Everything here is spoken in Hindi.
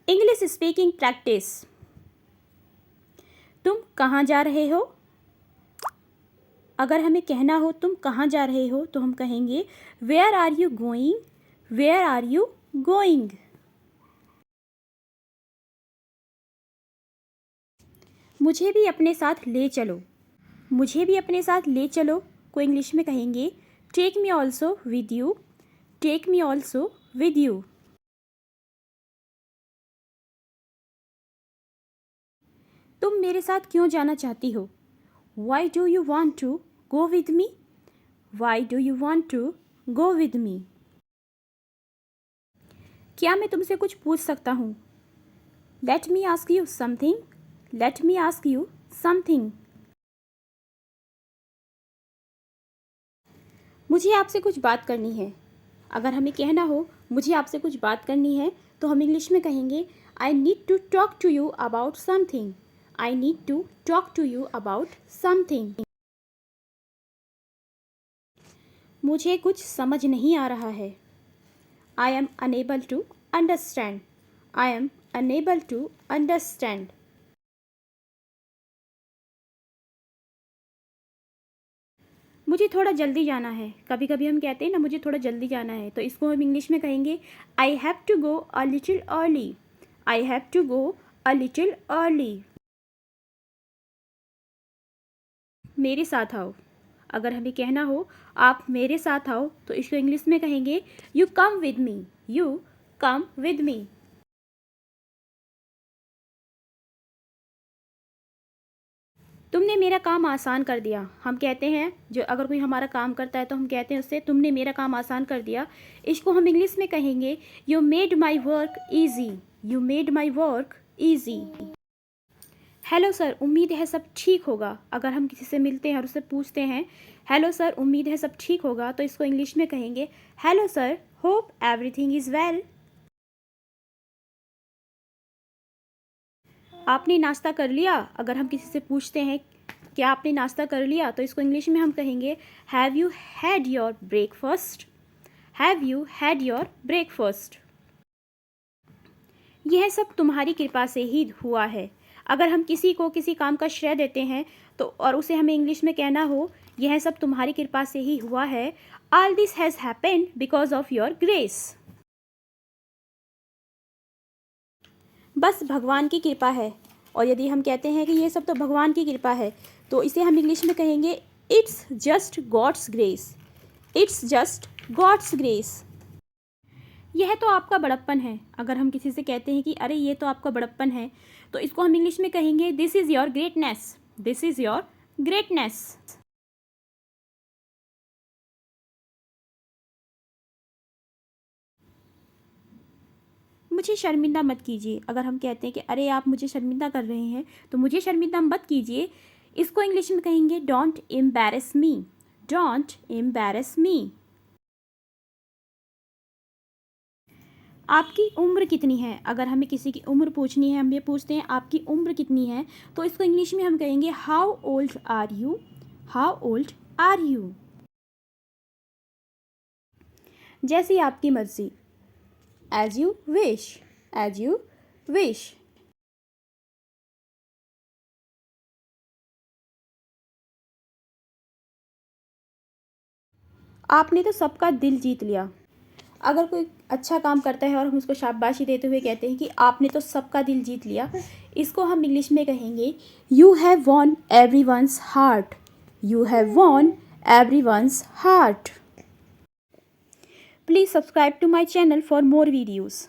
English speaking practice. तुम कहाँ जा रहे हो? अगर हमें कहना हो तुम कहाँ जा रहे हो तो हम कहेंगे where are you going, where are you going. मुझे भी अपने साथ ले चलो, मुझे भी अपने साथ ले चलो को इंग्लिश में कहेंगे take me also with you, take me also with you. तुम मेरे साथ क्यों जाना चाहती हो? Why do you want to go with me, why do you want to go with me. क्या मैं तुमसे कुछ पूछ सकता हूँ? Let me ask you something, let me ask you something. मुझे आपसे कुछ बात करनी है। अगर हमें कहना हो मुझे आपसे कुछ बात करनी है तो हम इंग्लिश में कहेंगे I need to talk to you about something, I need to talk to you about something. मुझे कुछ समझ नहीं आ रहा है। I am unable to understand, I am unable to understand. मुझे थोड़ा जल्दी जाना है। कभी कभी हम कहते हैं ना मुझे थोड़ा जल्दी जाना है, तो इसको हम इंग्लिश में कहेंगे I have to go a little early, I have to go a little early. मेरे साथ आओ। अगर हमें कहना हो आप मेरे साथ आओ तो इसको इंग्लिश में कहेंगे you come with me, you come with me. तुमने मेरा काम आसान कर दिया। हम कहते हैं जो अगर कोई हमारा काम करता है तो हम कहते हैं उससे तुमने मेरा काम आसान कर दिया। इसको हम इंग्लिश में कहेंगे you made my work easy, you made my work easy. Hello sir, उम्मीद है सब ठीक होगा। अगर हम किसी से मिलते हैं और उससे पूछते हैं हेलो सर, उम्मीद है सब ठीक होगा, तो इसको इंग्लिश में कहेंगे hello sir, hope everything is well. आपने नाश्ता कर लिया? अगर हम किसी से पूछते हैं क्या आपने नाश्ता कर लिया, तो इसको इंग्लिश में हम कहेंगे have you had your breakfast, have you had your breakfast. यह सब तुम्हारी कृपा से ही हुआ है। अगर हम किसी को किसी काम का श्रेय देते हैं तो और उसे हमें इंग्लिश में कहना हो यह सब तुम्हारी कृपा से ही हुआ है, all this has happened because of your grace. बस भगवान की कृपा है। और यदि हम कहते हैं कि ये सब तो भगवान की कृपा है तो इसे हम इंग्लिश में कहेंगे it's just God's grace, it's just God's grace. यह तो आपका बड़प्पन है। अगर हम किसी से कहते हैं कि अरे ये तो आपका बड़प्पन है तो इसको हम इंग्लिश में कहेंगे this is your greatness, this is your greatness. मुझे शर्मिंदा मत कीजिए। अगर हम कहते हैं कि अरे आप मुझे शर्मिंदा कर रहे हैं तो मुझे शर्मिंदा मत कीजिए, इसको इंग्लिश में कहेंगे don't embarrass me, don't embarrass me. आपकी उम्र कितनी है? अगर हमें किसी की उम्र पूछनी है, हम ये पूछते हैं आपकी उम्र कितनी है, तो इसको इंग्लिश में हम कहेंगे how old are you, how old are you. जैसी आपकी मर्जी, as you wish, as you wish. आपने तो सबका दिल जीत लिया। अगर कोई अच्छा काम करता है और हम उसको शाबाशी देते हुए कहते हैं कि आपने तो सबका दिल जीत लिया, इसको हम इंग्लिश में कहेंगे you have won everyone's heart, you have won everyone's heart. Please subscribe to my channel for more videos.